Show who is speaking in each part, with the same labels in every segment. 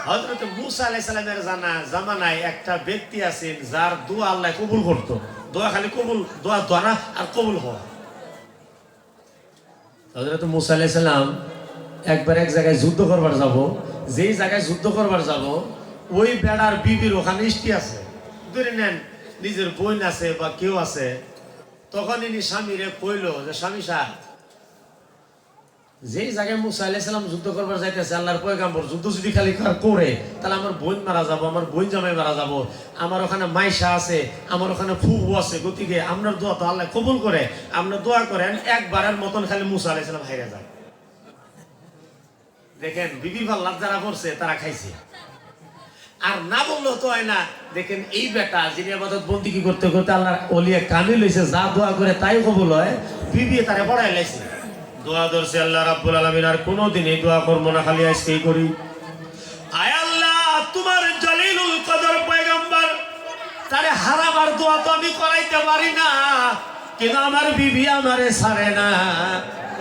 Speaker 1: হযরত মূসা আলাইহিস সালামের জামানায় একটা ব্যক্তি আছেন যার দোয়া আল্লাহ কবুল করত। দোয়া খালি কবুল, দোয়া ধরা আর কবুল হওয়া। হযরত মূসা আলাইহিস সালাম একবার এক জায়গায় যুদ্ধ করবার যাব, যেই জায়গায় যুদ্ধ করবার যাব ওই বেড়ার বিবির ওখানে ইষ্টি আছে, ধরে নেন নিজের বোন আছে বা কেউ আছে। তখন ইনি স্বামীরে কইল যে স্বামী সাহেব, যেই জায়গায় মূসা আলাইহিস সালাম যুদ্ধ করবার যাইতেছে, আল্লাহর পয়গাম্বর যুদ্ধ যদি খালি করে তাহলে আমার বোন মারা যাব, আমার বোন জামাই মারা যাব, আমার ওখানে মাইশা আছে, আমার ওখানে ফুফু আছে, গতিকে আপনার দোয়া তো আল্লাহ কবুল করে, আপনার দোয়া করেন একবারের মতন খালি মূসা আলাইহিস সালাম হাইরা যায়। দেখেন বিবির ভাল্লাদ যারা করছে তারা খাইছে, আর না বললেও তো হয় না। দেখেন এই বেটা যিনি ইবাদত বন্দেগী করতে করতে আল্লাহর ওলিয়া কামিল হইছে, যা দোয়া করে তাই কবুল হয়, বিবি তারে পড়ায় লাইছে, দোয়া ধরছে আল্লাহ রাব্বুল আলামিন আর কোনোদিন এই দোয়া করবো না, খালি আজকেই করি। আয় আল্লাহ, তোমার জলিলুল কদর পয়গম্বর তারে হারাবার দোয়া তো আমি করাইতে পারি না, কিন্তু আমার বিবি আমারে ছাড়ে না।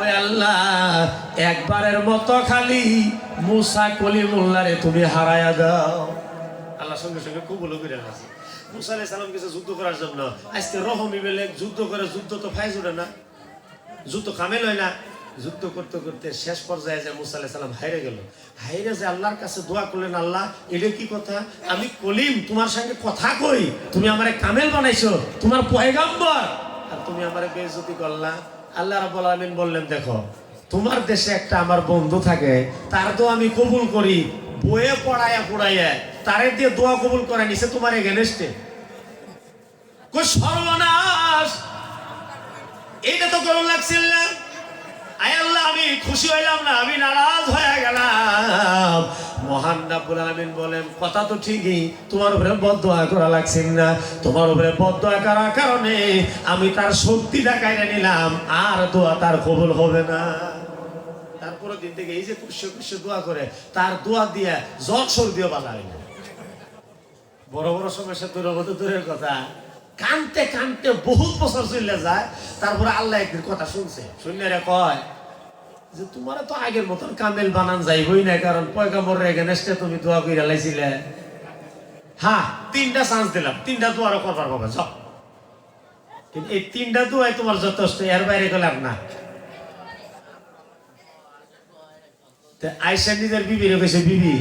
Speaker 1: ওই আল্লাহ, একবারের মতো খালি মূসা কলিমুল্লাহরে তুমি হারায়া দাও। আল্লাহ সঙ্গে সঙ্গে কবুল করে আছে। মূসা আলাইহিস সালাম গেছে যুদ্ধ করার জন্য, আজকে রহমি বেলে যুদ্ধ করে, যুদ্ধ তো ফাইজ ওঠে না, যুদ্ধ কামেল হয় না। যুদ্ধ করতে করতে শেষ পর্যায়ে যে মূসা আলাইহিস সালাম হাইরে গেল, হাইরে যে আল্লাহর কাছে দোয়া করলেন, আল্লাহ এটা কি কথা, আমি কলিম তোমার সঙ্গে কথা কই, তুমি আমারে কামেল বানাইছো, তোমার পয়গাম্বর, আর তুমি আমারে বেইজ্জতি করলা। আল্লাহ রাব্বুল আলামিন বললেন, দেখো তোমার দেশে একটা আমার বন্ধু থাকে, তার দোয়া আমি কবুল করি, বইয়ে পড়াইয়া তারে দিয়ে দোয়া কবুল করে নিছে তোমার এগেনস্টে। কই সর্বনাশ, এইটা তো করুন লাগছিল না। আয় আল্লাহ, আমি খুশি হইলাম না, আমি নারাজ হয়ে গেলাম। মহান রাব্বুল আলামিন বলেন, কথা তো ঠিকই, তোমার উপরে বদদোয়া করা লাগছে না, তোমার উপরে বদদোয়া করার কারণে আমি তার শক্তিটা কাইরা নিলাম, আর দোয়া তার কবুল হবে না। তারপরে দিন থেকে এই যে খুশি খুশি দোয়া করে, তার দোয়া দিয়ে জ্বর সর্দিও বালা হয় না। বড় বড় সমস্যা দূরের কথা, কানতে কানতে বহুত বছর চলে যায়, তারপরে আল্লাহ একদিন কথা শুনছে, শুনে কয় যে তোমার তো আগের মতন কামেল বানান যাইবই না, কারণ পয়গাম্বরের এগেনস্টে তুমি দোয়া কইরা লাইছিলে। হ্যাঁ, 3টা চান্স দিলাম, 3টা দোয়ারও করবার পাবে, যাও। কিন্তু এই 3টা দোয়াই তোমার যথেষ্ট, এর বাইরে গেলাম না। আয়সা নিজের বিবিরে কইছে, বিবি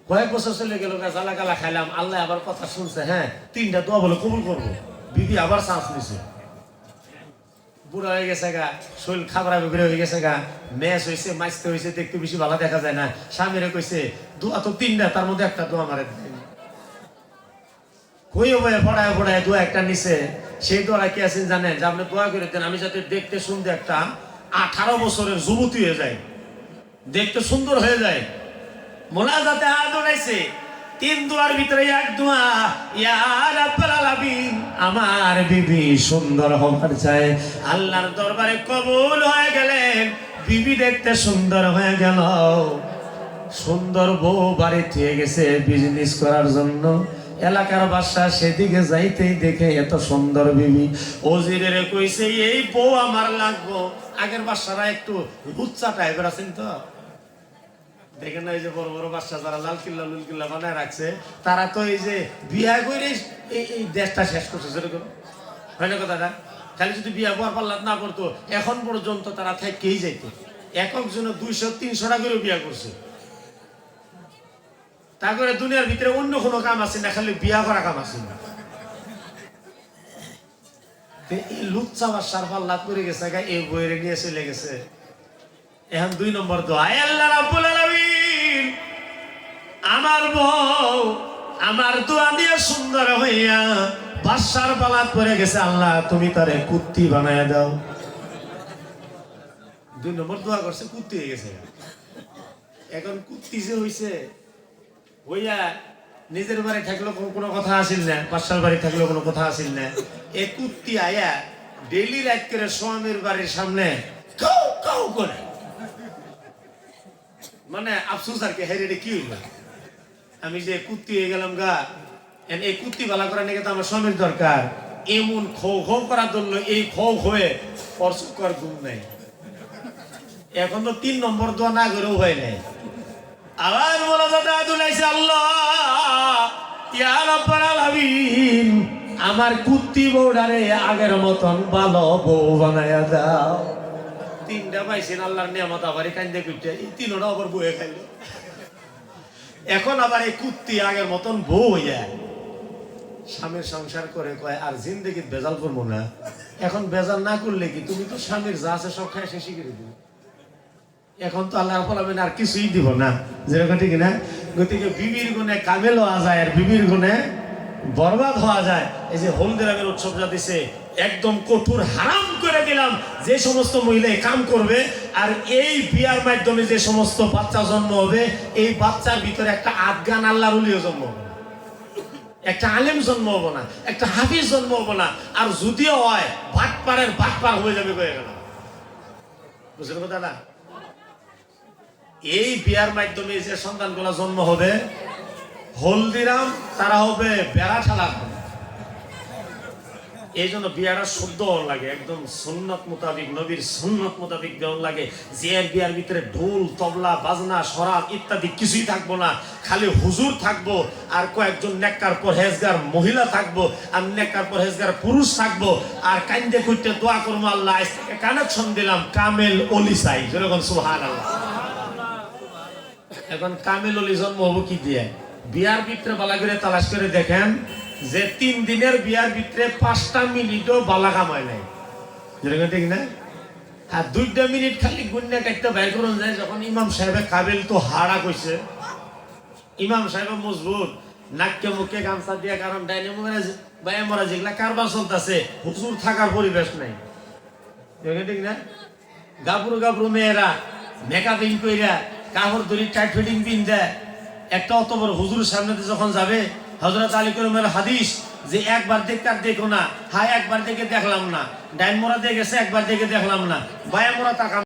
Speaker 1: কয়েক বছর চলে গেল, জ্বালা গালা খাইলাম, আল্লাহ আবার কথা শুনছে, হ্যাঁ 3টা দোয়া বলে কবুল করবো। বিবি আবার চান্স নিছে, বুড়া হয়ে গেছে গা, শরীর খাবার বিক্রি হয়ে গেছে গা, ম্যাচ হয়েছে, মাইতে হয়েছে, দেখতে বেশি ভালো দেখা যায় না। স্বামীরে কইছে, দোয়া তো 3টা, তার মধ্যে একটা দোয়া মারে কই বয়ে পড়ায় দোয়া একটা নিছে। সেই দোয়া কি আছেন জানেন, যে আপনি দোয়া করে দেন আমি যাতে দেখতে শুনতে একটা 18 বছরের যুবতী হয়ে যায়, দেখতে সুন্দর হয়ে যায়। মোনাজাতে হাত উঠাইছে, 3 দোয়ার ভিতরে এক দোয়া, ইয়া রাব্বুল আলামিন, আমার বিবি সুন্দর হবার চায়। আল্লাহর দরবারে কবুল হয়ে গেলেন, বিবি দেখতে সুন্দর হয়ে গেল। সুন্দর বউ বাড়ি থেকে গেছে বিজনেস করার জন্য, এলাকার বাসা সেদিকে যাইতেই দেখে এত সুন্দর বিবি। ওজিরের কইছে, এই বউ আমার লাগবো। আগের বাসারা একটু লুচ্চা টাইপের আছেন তো, দেখেন না, এই যে বড় বড় বাচ্চা যারা লাল কিল্লা লুল কিল্লা বানায় রাখছে, তারা তো এই যে বিয়া করে এই দেশটা শেষ করছে, সেরকম হয় না কথাটা। খালি যদি বিয়া বোয়ার পাল্লাত না করতো, এখন পর্যন্ত তারা থেকেই যাইত। এক একজনে 200-300 টাকা করে বিয়া করছে। তারপরে দুনিয়ার ভিতরে অন্য কোনো কাম আছে না, খালি বিয়া করা কাম আছে না। এই লুচ্চা বাসার পাল্লাত করে গেছে, এই বইরে নিয়ে চলে গেছে। এখন 2 নম্বর দোয়া, আল্লাহ রাব্বুল আলামিন, আমার বউ আমার দোয়া দিয়ে সুন্দর হইয়া বাদশার পালাত পড়ে গেছে, আল্লাহ তুমি তারে কুত্তি বানায় দাও। 2 নম্বর দোয়া করছে, কুত্তি হয়ে গেছে। এখন কুত্তি যে হইছে, হইয়া নিজের বাড়ি থাকলেও কোনো কথা আসিল না, বাদশার বাড়ি থাকলেও কোনো কথা আসিল না। এ কুত্তি আয়া ডেলি রাত করে স্বামীর বাড়ির সামনে কাউ কাউ করে, মানে আফসোস আর কি, হেরে কি হইল, আমি যে কুত্তি হয়ে গেলাম গা। এই কুত্তি বালা করার নাকি তো আমার স্বামীর দরকার। এমন খৌ খৌ করার জন্য এই খৌ হয়ে পরশুকর ঘুম নাই। এখন তো 3 নম্বর দোয়া না করেও হয় নাই। আবার মোনাজাতে হাত উঠাইছে, আল্লাহ ইয়া রাব্বাল আলামিন, আমার কুত্তি বউডারে আগের মতন ভালো বউ বানায়া দাও। তিনটা পাইছেন আল্লাহর নিয়ামত, আবার কান্দে কুটে এই তিনটা আবার বউয়ে খাইলো। এখন আবার এই কুত্তি আগের মতন বউ হইয়া স্বামীর সংসার করে কয় আর জিন্দেগি বেজাল করবো না। এখন বেজাল না করলে কি, তুমি তো স্বামীর যা আছে সব খায় শেষই করে দিবে। এখন তো আল্লাহ ফলাবেন আর কিছুই দিব না, যেরকম ঠিক না। গতিকে বিবির গুণে কামেল হওয়া যায় আর বিবির গুণে বরবাদ হওয়া যায়। এই যে হলদিরামের উৎসব যা দিছে, একদম কঠোর হারাম করে দিলাম যে সমস্ত মহিলা কাম করবে। আর এই বিয়ার মাধ্যমে যে সমস্ত বাচ্চা জন্ম হবে, এই বাচ্চার ভিতরে একটা আদগান আল্লাহর ওলিও জন্ম হবে, একটা আলেম জন্ম হবো না, একটা হাফিজ জন্ম হবো না। আর যদিও হয় ভাটপাড়ের ভাটপার হয়ে যাবে কয়ে গেল, বুঝলেন কথা না? এই বিয়ার মাধ্যমে যে সন্তানগুলো জন্ম হবে, হলদিরাম তারা হবে বেড়া ঠালা। এই জন্য বিয়াটা শুদ্ধ লাগে, একদম সুন্নত মোতাবিক, নবীর সুন্নত মোতাবিক দেওয়ার লাগে। যে বিয়ার ভিতরে ঢোল তবলা বাজনা শরাব ইত্যাদি কিছুই থাকবো না, খালি হুজুর থাকবো আর কয়েকজন নেককার পরহেজগার মহিলা থাকবো আর নেককার পরহেজগার পুরুষ থাকবো। আর কান্দে কুইতে দোয়া করবো, আল্লাহ আজ থেকে কানেকশন দিলাম কামেল অলি চাই, যেরকম সুবহানাল্লাহ। এখন কামেল অলি জন্ম হবো কি দিয়ে? বিয়ার ভিতরে বালা করে তালাশ করে দেখেন যে 3 দিনের বিয়ার ভিতরে 5টা মিনিটও বালা কামায় নাই, যেরকম ঠিক না? আর 2টা মিনিট খালি গুন্না কাটতে বাইর করুন যায়। যখন ইমাম সাহেবের কাবিল তো হাড়া কইছে, ইমাম সাহেব মজবুত, নাককে মুখে গামছা দিয়া, কারণ ডাইনে মুখে বাইরে মরা যেগুলা কারবার চলতেছে, হুজুর থাকার পরিবেশ নাই, ঠিক না? গাবরু গাবরু মেয়েরা মেকআপিং কইরা কাপড় ধরি টাইট ফিটিং পিন দেয়, একটা অত বড় হুজুরের সামনে যখন যাবে, হযরত আলী করমের হাদিস যে একবার দেখতে আর দেখো না, হ্যাঁ একবার দেখে দেখলাম না, ডাইন মোড়া দিয়ে গেছে একবার দেখে দেখলাম না, বায়া মোড়া তাকা